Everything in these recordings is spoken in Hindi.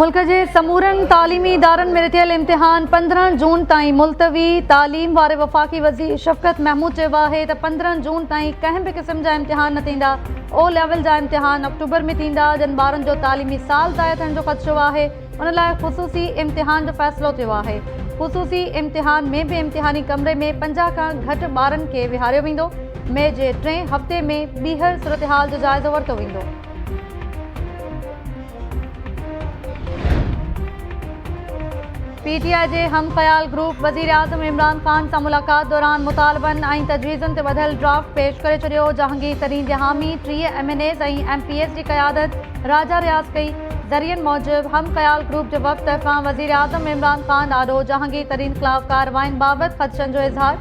मुल्क के समूरन तालीमी इदारनि में थियल इम्तिहान 15 जून ताईं मुलतवी। तालीम वारे वफ़ाक़ी वज़ीर शफ़क़त महमूद चयो आहे त 15 जून ताईं कंहिं बि क़िस्म जा इम्तिहान न थींदा। ओ लेवल जा इम्तिहान अक्टूबर में थींदा। जिन ॿारनि जो तालीमी साल ज़ाया थियण जो ख़दशो आहे उन लाइ ख़ुसूसी इम्तिहान जो फ़ैसिलो थियो आहे। ख़ुसूसी इम्तिहान में भी इम्तिहानी कमरे में 50 खां घटि ॿारनि खे विहारियो वेंदो। मई जे 3 हफ़्ते में ॿीहर सूरतहाल जो जाइज़ो वरितो वेंदो। पीटीआई जे हम ख़याल ग्रुप वज़ीर आज़म इमरान ख़ान सां मुलाक़ात दौरान मुतालबनि ऐं तजवीज़ुनि ते ॿधल ड्राफ्ट पेश करे छॾियो। जहांगीर तरीन जे हामी 30 MNAs ऐं MPs जी क़यादत राजा रियाज़ कई। ज़रियनि मूजिब हम ख़याल ग्रुप जे वफ़द तरफ़ां वज़ीर आज़म इमरान ख़ान ॾाढो जहांगीर तरीन ख़िलाफ़ कार्रवाइनि बाबति ख़दशनि जो इज़हार।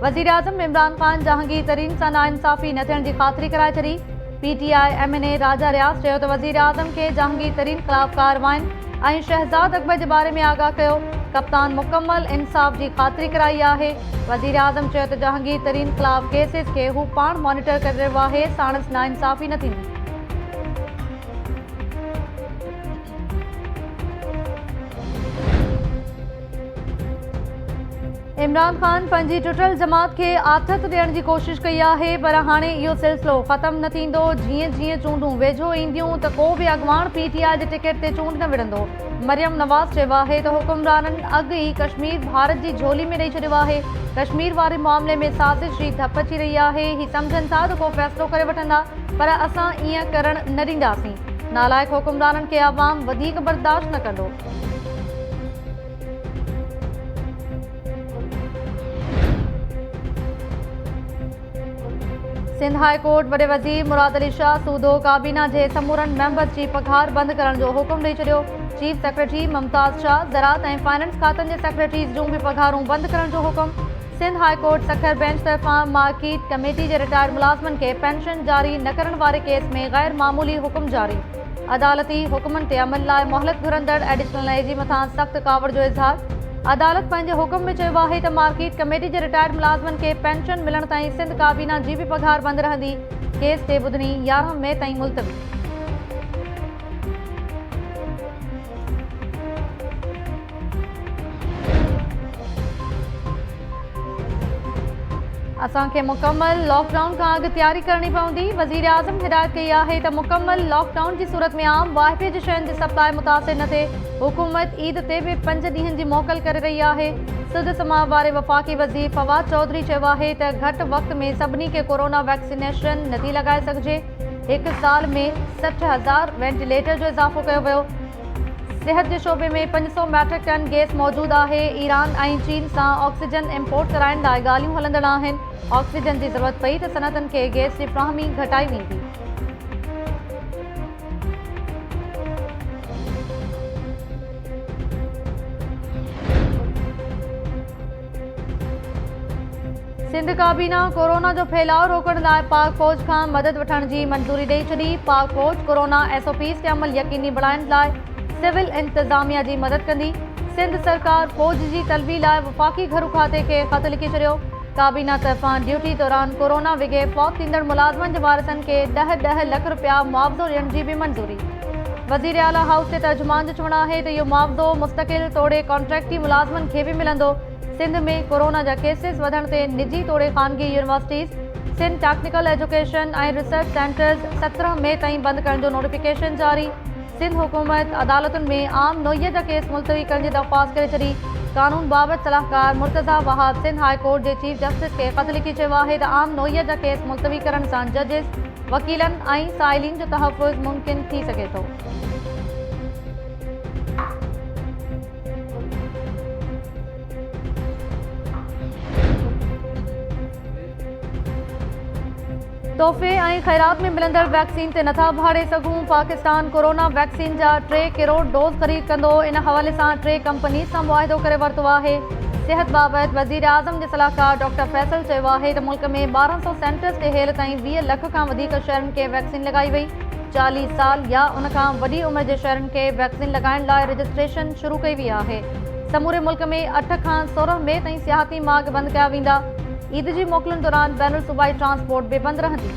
वज़ीर आज़म इमरान ख़ान जहांगीर तरीन सां नाइंसाफ़ी न थियण जी ख़ातिरी कराए छॾी। PTI MNA राजा रियाज़ चयो त वज़ीर आज़म खे जहांगीर तरीन ख़िलाफ़ कार्रवाइनि ऐं शहज़ाद अकबर जे बारे में आगाह कयो। कप्तान मुकम्मल इंसाफ़ जी ख़ातिरी कराई आहे। वज़ीर आज़म चयो त जहांगीर तरीन ख़िलाफ़ केसिस खे हू पाण मॉनिटर करे रहियो आहे। साणुसि नाइंसाफ़ी न थींदी। इमरान ख़ान पंहिंजी टुटल जमात खे आथत ॾियण जी कोशिश कई आहे, पर हाणे इहो सिलसिलो ख़त्म न थींदो। जीअं जीअं चूंडूं वेझो ईंदियूं त को बि अॻवान PTI जे टिकट ते चूंड न विढ़ंदो। मरियम नवाज़ चयो आहे त हुकुमराननि अॻु ई कश्मीर भारत जी झोली में ॾेई छॾियो आहे। कश्मीर वारे मामले में साज़िश जी धप अची रही आहे। ही सम्झनि था त को फ़ैसिलो करे वठंदा, पर असां ईअं करण न ॾींदासीं। नालाइक़ हुकुमराननि खे अवाम वधीक बर्दाश्त न कंदो। सिंध हाई कोर्ट वॾे वज़ीर मुराद अली शाह सूदो काबीना जे समूरनि मेंबर्स जी पघार बंदि करण जो हुकुम ॾेई छॾियो। चीफ सेक्रेटरी मुमताज़ शाह, ज़राअत ऐं फाइनेंस खातनि जे सेक्रेटरीज़ जूं बि पघारूं बंदि करण जो हुकुम। Sindh high court Sukkur bench तरफ़ां मार्किट कमेटी जे रिटायर्ड मुलाज़िमनि खे पेंशन जारी न करण वारे केस में गैर मामूली हुकुम जारी। अदालती हुकुमनि ते अमल लाइ मोहलत घुरंदड़ एडिशनल AG मथां सख़्त कावड़ जो इज़हार। अदालत पंहिंजे हुकुम में चयो आहे त मार्किट कमेटी जे रिटायर्ड मुलाज़िमनि खे पेंशन मिलण ताईं सिंध काबीना जी बि पघार बंदि रहंदी। केस ते ॿुधणी 11 मई ताईं मुलतवी। असांखे मुकम्मल लॉकडाउन खां अॻु तयारी करणी पवंदी। वज़ीर आज़म हिदायत कई आहे त मुकम्मल लॉकडाउन जी सूरत में आम वाहिपे जी शयुनि जी सप्लाई मुतासिर न थिए। हुकूमत ईद ते बि 5 ॾींहनि जी मोकल करे रही आहे। सिंध समाज वारे वफ़ाक़ी वज़ीर फवाद चौधरी चयो आहे त घटि वक़्त में सभिनी खे कोरोना वैक्सीनेशन नथी लॻाए सघिजे। 1 साल में 60,000 वेंटिलेटर जो इज़ाफ़ो कयो वियो। सिहत जे शोबे में 500 मैट्रिक टन गैस मौजूदु आहे। ईरान ऐं चीन सां ऑक्सीजन इम्पोर्ट कराइण लाइ ॻाल्हियूं हलंदड़ आहिनि। ऑक्सीजन जी ज़रूरत पई त सनअतनि खे गैस जी फ़राहमी घटाई वेंदी। सिंध काबीना कोरोना जो फैलाव रोकण लाइ पाक फ़ौज खां मदद वठण जी मंज़ूरी ॾेई छॾी। पाक फ़ौज कोरोना SOPs ते अमल यकीनी बणाइण लाइ सिविल इंतज़ामिया जी मदद कंदी। सिंध सरकार फ़ौज जी तलबी लाइ वफ़ाक़ी घरू खाते खे ख़त लिखी छॾियो। काबीना तरफ़ां ड्यूटी दौरान कोरोना विघे फ़ौत थींदड़ मुलाज़िमनि जे वारिसनि खे 10 लख रुपया मुआवज़ो ॾियण जी बि मंज़ूरी। वज़ीर आला हाउस जे तर्जुमान जो चवणु आहे त इहो मुआवज़ो मुस्तक़िल तौड़े कॉन्ट्रैक्टी मुलाज़िमनि खे बि मिलंदो। सिंध में कोरोना जा केसिस वधण ते निजी तौड़े ख़ानगी यूनिवर्सिटीज़, सिंध टेक्निकल एजुकेशन ऐं रिसर्च सेंटर्स 17 मई ताईं बंदि करण जो नोटिफिकेशन जारी। सिंध हुकूमत अदालतुनि में आम नोईअ जा केस मुलतवी करण जी दरख़्वास्त करे छॾी। कानून बाबति सलाहकार मुर्तज़ा वहाब सिंध हाई कोर्ट जे चीफ जस्टिस खे ख़त लिखी चयो आहे त आम नोईअ जा केस मुलतवी करण सां जजिस, वकीलनि ऐं साइलिन जो तहफ़ुज़ मुमकिन थी सघे थो। तोहफ़े ऐं ख़ैरात में मिलंदड़ वैक्सीन ते नथा भाड़े सघूं। पाकिस्तान कोरोना वैक्सीन जा 3 करोड़ डोज़ ख़रीद कंदो। इन हवाले सां 3 कंपनी सां मुआहिदो करे वरितो आहे। सिहत बाबति वज़ीर आज़म जे सलाहकार डॉक्टर फैसल चयो आहे त मुल्क में 1200 सेंटर्स ते हेल ताईं 20 लख खां वधीक शहरनि खे वैक्सीन लॻाई वई। 40 साल या उन खां वॾी उमिरि जे शहरनि खे वैक्सीन लॻाइण लाइ रजिस्ट्रेशन शुरू कई वई आहे। समूरे मुल्क में 8 खां 16 मई ताईं सियाहती मार्ग बंदि कया वेंदा। ईद जी मोकलुनि दौरान बैनुल सूबाई ट्रांसपोर्ट बि बंदि रहंदी।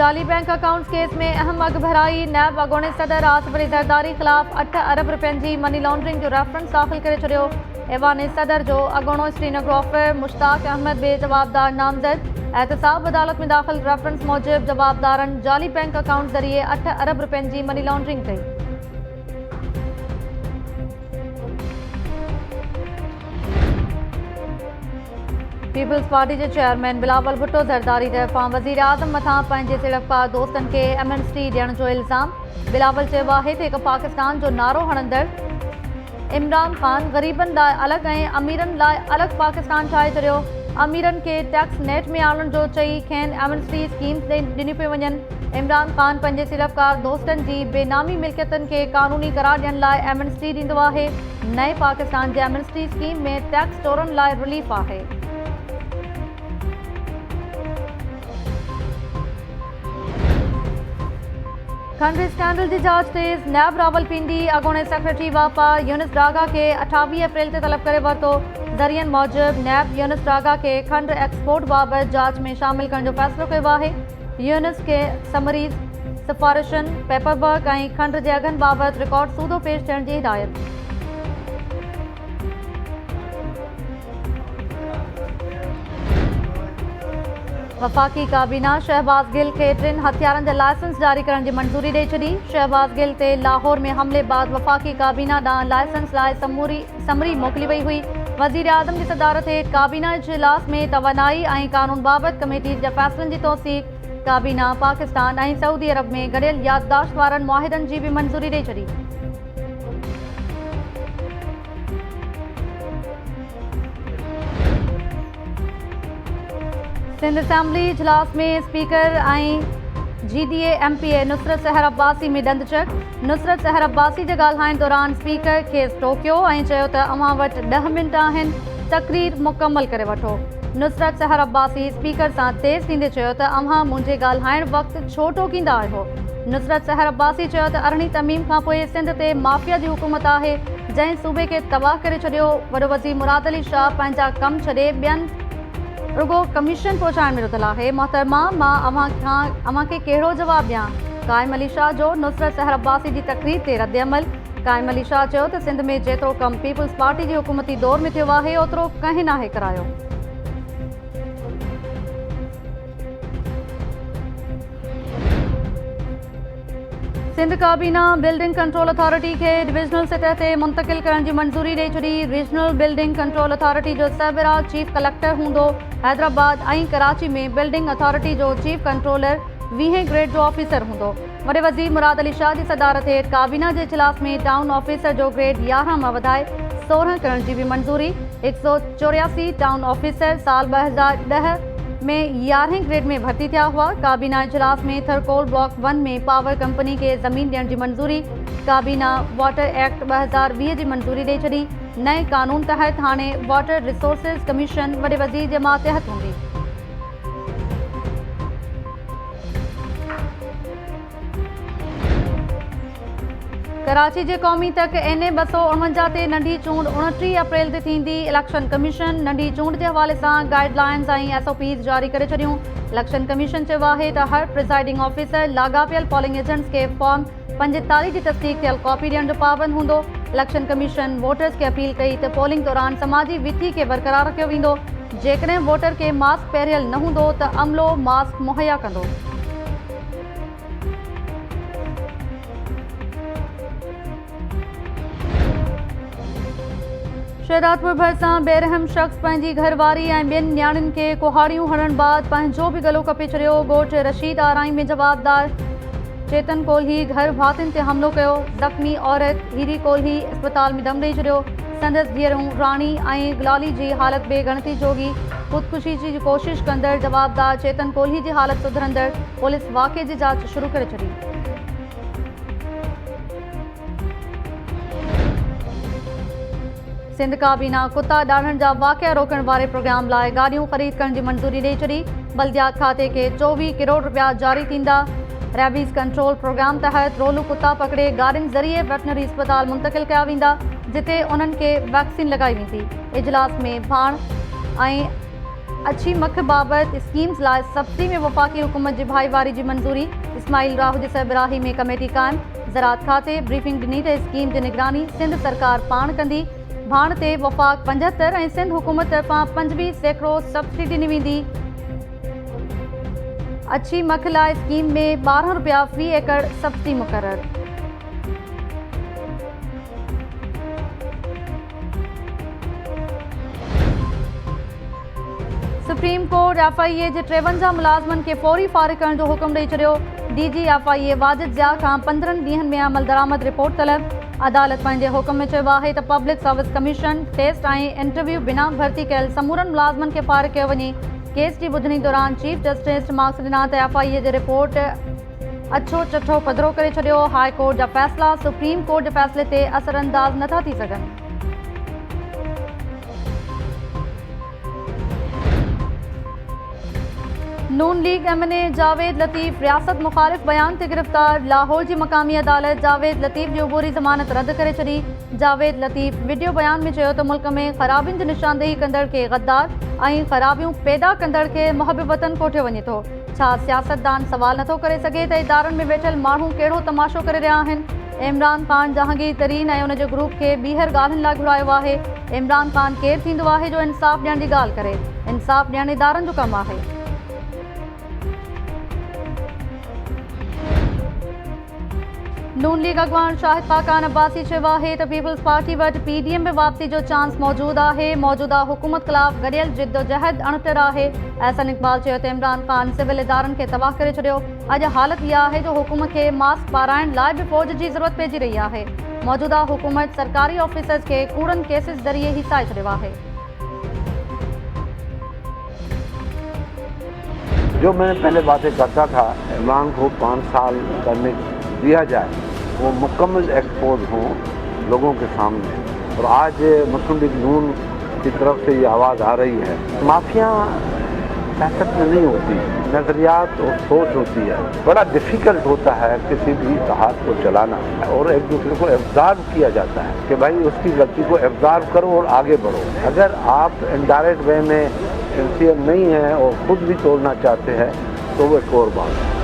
जाली बैंक अकाउंट्स केस में अहम अघ भराई नैब अॻूणे सदर आसिफ अली ज़रदारी ख़िलाफ़ 8 अरब रुपयनि जी मनी लॉन्ड्रिंग जो रेफरेंस दाख़िल करे छॾियो। ऐवान सदर जो अॻूणो श्रीनगर ऑफिसर मुश्ताक अहमद बे जवाबदार नामज़द एहतसाब अदालत में दाख़िल रेफरेंस मूजिब जवाबदारनि जाली बैंक अकाउंट ज़रिए 8 अरब रुपयनि जी मनी लॉन्ड्रिंग कई। पीपल्स पार्टी के चेयरमैन बिलावल भुट्टो ज़रदारी तरफ़ां वज़ीर आज़म मथां पंहिंजे सिड़पकार दोस्तनि खे एमनेस्टी ॾियण जो इल्ज़ाम। बिलावल चयो आहे त हिकु पाकिस्तान जो नारो हणंदड़ इमरान ख़ान ग़रीबनि लाइ अलॻि ऐं अमीरनि लाइ अलॻि पाकिस्तान ठाहे छॾियो। अमीरनि खे टैक्स नेट में आणण जो चई खेनि एमनेस्टी स्कीम्स ॾिनी पियूं वञनि। इमरान ख़ान पंहिंजे सिड़पकार दोस्तनि जी बेनामी मिल्कियतुनि खे क़ानूनी करार ॾियण लाइ एमनेस्टी ॾींदो आहे। नए पाकिस्तान जे एमनेस्टी स्कीम में टैक्स चोरनि लाइ रिलीफ आहे। खंड स्कैंडल की जांच तेज़ नैब रावलपिंडी अॻूणे सेक्रेटरी वापा यूनिस डागा के 28 अप्रैल से तलब करे वरितो। ज़रियनि मूजिब नैब यूनिस डागा के खंड एक्सपोर्ट बाबत जांच में शामिल करण जो फ़ैसिलो कयो आहे। यूनिस के समरीज़ सिफारिशनि पेपर वर्क ऐं खंड जे अघनि बाबत रिकॉर्ड सूदो पेश थियण जी हिदायत। वफ़ाक़ी काबीना शहबाज़ गिल के 3 हथियारनि जा लाइसेंस जारी करण जी मंज़ूरी ॾेई छॾी। शहबाज़ गिल ते लाहौर में हमले बाद वफ़ाक़ी काबीना ॾांहुं लाइसेंस लाइ समरी मोकिली वई हुई। वज़ीर आज़म जी सदारत हेठि काबीना इजलास में तवानाई ऐं कानून बाबति कमेटी जे फ़ैसिलनि जी तौसीक़। काबीना पाकिस्तान ऐं सऊदी अरब में गॾियल याददाश्त वारनि मुआहिदनि जी बि मंज़ूरी ॾेई छॾी। सिंध असेंबली इजलास में स्पीकर ऐं GDA MPA नुसरत सहर अब्बासी में ॾंदचक। नुसरत सहर अब्बासी जे ॻाल्हाइण दौरान स्पीकर खेसि टोकियो ऐं चयो त अव्हां वटि 10 मिंट आहिनि, तक़रीर मुकमल करे वठो। नुसरत सहर अब्बासी स्पीकर सां तेज़ थींदे चयो त अव्हां मुंहिंजे ॻाल्हाइण वक़्तु छो टोकींदा आहियो। नुसरत सहर अब्बासी चयो त अरिड़हीं तरमीम खां पोइ सिंध ते माफ़िया जी हुकूमत आहे जंहिं सूबे खे तबाह करे छॾियो। वॾो वज़ीर मुराद अली शाह पंहिंजा कम छॾे ॿियनि रुगो कमीशन पहुचाइण में रुधल आहे। मोहतरमा मां अव्हां खे कहिड़ो जवाबु ॾियां। क़ाइम अली शाह जो नुसरत सहर अब्बासी जी तक़रीर ते रद्द अमल। क़ाइम अली शाह चयो त सिंध में जेतिरो कमु पीपल्स पार्टी जी हुकूमती दौर में थियो आहे ओतिरो कंहिं नाहे करायो। सिंध काबीना बिल्डिंग कंट्रोल अथॉरिटी के डिविजनल सतह ते मुंतकिल करण जी मंज़ूरी ॾेई छॾी। रीजनल बिल्डिंग कंट्रोल अथॉरिटी जो सरबराह चीफ कलेक्टर हूंदो। हैदराबाद ऐं कराची में बिल्डिंग अथॉरिटी जो चीफ कंट्रोलर 20 ग्रेड जो ऑफिसर हूंदो। वॾे वज़ीर मुराद अली शाह जी सदारत हेठि काबीना जे इजलास में टाउन ऑफिसर जो ग्रेड 11 मां वधाए 16 करण जी बि मंज़ूरी। 184 टाउन ऑफिसर साल 2010 में 11 ग्रेड में भर्ती थिया हुआ। काबीना इजलास में थरकोल ब्लॉक 1 में पावर कंपनी के ज़मीन ॾियण जी मंज़ूरी। काबीना वाटर एक्ट 2020 जी मंज़ूरी ॾेई छॾी। नए कानून तहत हाणे वाटर रिसोर्सिस कमीशन वॾे वज़ीर जे मातहत हूंदी। कराची के क़ौमी तक NA 249 ते नंढी चूंड 29 अप्रैल ते थींदी। इलेक्शन कमीशन नंढी चूंड के हवाले सां गाइडलाइंस ऐं SOPs जारी करे छॾियूं। इलेक्शन कमीशन चयो आहे त हर प्रिसाइडिंग ऑफिसर लाॻापियल पोलिंग एजेंट्स खे फॉर्म 45 जी तस्दीक थियल कॉपी ॾियण जो पाबंद हूंदो। इलेक्शन कमीशन वोटर्स खे अपील कई त पोलिंग दौरान समाजी विथी खे बरक़रार रखियो वेंदो। जेकॾहिं वोटर खे मास्क पहिरियल न हूंदो त अमलो मास्क मुहैया कंदो। शहदादपुर भरिसां बेरहम शख़्स पंहिंजी घरवारी ऐं ॿियनि न्याणियुनि खे कुहाड़ियूं हणण बाद पंहिंजो बि गलो कपे छॾियो। ॻोठु रशीद आराई में जवाबदार चेतन कोल्ही घर भातियुनि ते हमिलो कयो। ज़ख़्मी औरत हीरी कोल्ही अस्पताल में दम ॾेई छॾियो। संदसि धीअरूं राणी ऐं गुलाली जी हालत बेगणती जोगी। ख़ुदकुशी जी कोशिश कंदड़ जवाबदार चेतन कोल्ही जी हालत सुधरंदड़ पुलिस वाक़े जी जांच शुरू करे छॾी। सिंध काबीना कुत्ता ॾाढ़ण जा वाक़िया रोकण वारे प्रोग्राम लाइ गाॾियूं ख़रीद करण जी मंज़ूरी ॾेई छॾी। बल्दियात खाते खे 24 करोड़ रुपया जारी थींदा। रेबीज़ कंट्रोल प्रोग्राम तहत रोलू कुत्ता पकड़े गाॾियुनि ज़रिए वेटनरी अस्पताल मुंतक़िल कया वेंदा जिते उन्हनि खे वैक्सीन लॻाई वेंदी। इजलास में भाण ऐं अच्छी मख बाबत स्कीम्स लाइ सब्सिडी में वफाकी हुकूमत जी भाईवारी जी मंजूरी। इस्माइल राहू जी सरबराही में कमेटी कायम। ज़राअत खाते ब्रीफिंग ॾिनी त स्कीम जी निगरानी सिंध सरकार पाण कंदी। भाण ते वफ़ाक 75 ऐं सिंध हुकूमत तरफ़ां 25% सब्सिडी ॾिनी वेंदी। अच्छी मख लाइ स्कीम में 12 रुपया फ़ी एकड़ सब्सिडी मुक़रर। सुप्रीम कोर्ट FIA जे 53 मुलाज़मनि खे फौरी फारिग करण जो हुकुम ॾेई छॾियो। DG FIA वाजिद ज़िया खां 15 ॾींहनि में अमल दरामद रिपोर्ट तलब। अदालत पंहिंजे हुकुम में चयो आहे त पब्लिक सर्विस कमीशन टेस्ट ऐं इंटरव्यू बिना भर्ती कयल समूरनि मुलाज़मनि खे फारिग कयो वञे। केस जी ॿुधणी दौरान चीफ जस्टिस मार्क्स ॾिना त FIA जी रिपोर्ट अछो चठो पधिरो करे छॾियो। हाई कोर्ट जा फ़ैसिला सुप्रीम कोर्ट जे फ़ैसिले ते असरअंदाज़ नथा थी सघनि। नून लीग MNA जावेद लतीफ़ रियासत मुखालिफ़ बयान ते गिरफ़्तार। लाहौर जी मक़ामी अदालत जावेद लतीफ़ जी उबूरी ज़मानत रद्द करे छॾी। जावेद लतीफ़ वीडियो बयान में चयो त मुल्क में ख़राबियुनि जी निशानदेही कंदड़ खे गद्दार ऐं ख़राबियूं पैदा कंदड़ खे मुहब वतन कोठियो वञे थो। छा सियासतदान सवाल नथो करे सघे त इदारनि में वेठल माण्हू कहिड़ो तमाशो करे रहिया आहिनि। इमरान ख़ान जहांगीर तरीन ऐं उनजे ग्रुप खे ॿीहर ॻाल्हियुनि लाइ घुरायो आहे। इमरान ख़ान केरु थींदो आहे जो इंसाफ़ ॾियण जी ॻाल्हि करे? इंसाफ़ ॾियण इदारनि जो कमु आहे। नून लीग अगवान शाहिद खाकान अब्बासी चयो आहे त पीपल्स पार्टी वटि PDM में वापसी जो चांस मौजूदु आहे। मौजूदा हुकूमत ख़िलाफ़ गॾियल जिद्दोजहद अणितर आहे। एहसन इक़बाल चयो त इमरान ख़ान सिविल इदारनि खे तबाह करे छॾियो। अॼु हालत इहा आहे जो हुकूमत खे मास्क पाराइण लाइ बि फ़ौज जी ज़रूरत पइजी रही आहे। मौजूदा हुकूमत सरकारी ऑफिसर्स खे कूड़नि केसिस ज़रिए हिसाए छॾियो आहे। जो मैंने पहले बातें करता था, इमरान को 5 साल करने दिया जाए, वो मुकम्मल एक्सपोज हों लोगों के सामने। और आज मुस्लिम लीग नून की तरफ से ये आवाज़ आ रही है। माफिया सियासत में नहीं होती, नज़रियात और सोच होती है। बड़ा डिफ़िकल्ट होता है किसी भी इत्तेहाद को चलाना, और एक दूसरे को एब्ज़ॉर्ब किया जाता है कि भाई उसकी गलती को एब्ज़ॉर्ब करो और आगे बढ़ो। अगर आप इनडायरेक्ट वे में सिंसियर नहीं है और ख़ुद भी तोड़ना चाहते हैं तो वो एक और बात है।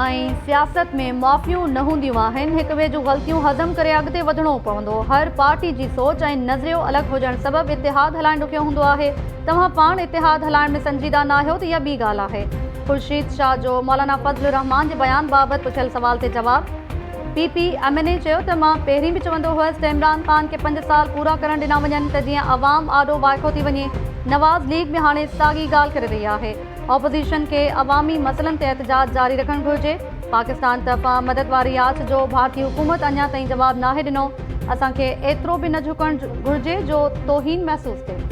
ऐं सियासत में माफ़ियूं न हूंदियूं आहिनि। हिक ॿिए जूं ग़लतियूं हज़म करे अॻिते वधिणो पवंदो। हर पार्टी जी सोच ऐं नज़रियो अलॻि हुजण सबबि इतिहाद हलाइण ॾुखियो हूंदो आहे। तव्हां पाण इतिहाद हलाइण में संजीदा न आहियो त इहा ॿी ॻाल्हि आहे। ख़ुर्शीद शाह जो मौलाना फज़लुर रहमान जे बयान बाबति पुछियल सवाल ते जवाब। PP MNA चयो त मां पहिरीं बि चवंदो हुअसि त इमरान ख़ान खे 5 साल पूरा करण ॾिना वञनि त जीअं अवाम आॾो वाइको थी वञे। नवाज़ लीग में हाणे साॻी ॻाल्हि करे रही आहे। ऑपोज़िशन खे अवामी मसइलनि ते एहतजाज जारी रखणु घुरिजे। पाकिस्तान तरफ़ां मदद वारी आछ जो भारतीय हुकूमत अञा ताईं जवाबु नाहे ॾिनो। असांखे एतिरो बि न झुकणु घुरिजे जो तौहीन महसूसु थिए।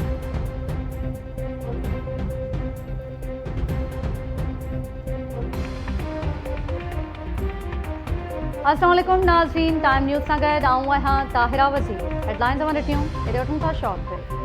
अस्सलाम वालेकुम नाज़रीन, टाइम न्यूज़ सां गॾु आऊं आहियां ताहिरा वज़ीर। हेडलाइंस ॾिठियूं, हेॾे वठूं था शॉर्ट ब्रेक।